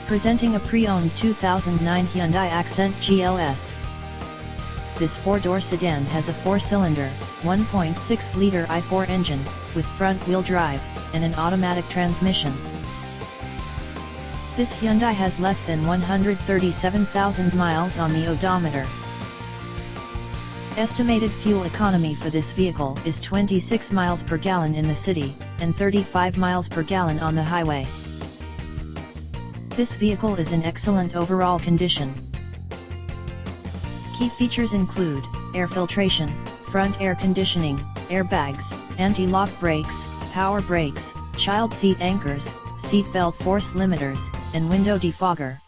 Presenting a pre-owned 2009 Hyundai Accent GLS. This four-door sedan has a four-cylinder, 1.6-liter i4 engine, with front-wheel drive, and an automatic transmission. This Hyundai has less than 137,000 miles on the odometer. Estimated fuel economy for this vehicle is 26 miles per gallon in the city, and 35 miles per gallon on the highway. This vehicle is in excellent overall condition. Key features include air filtration, front air conditioning, airbags, anti-lock brakes, power brakes, child seat anchors, seat belt force limiters, and window defogger.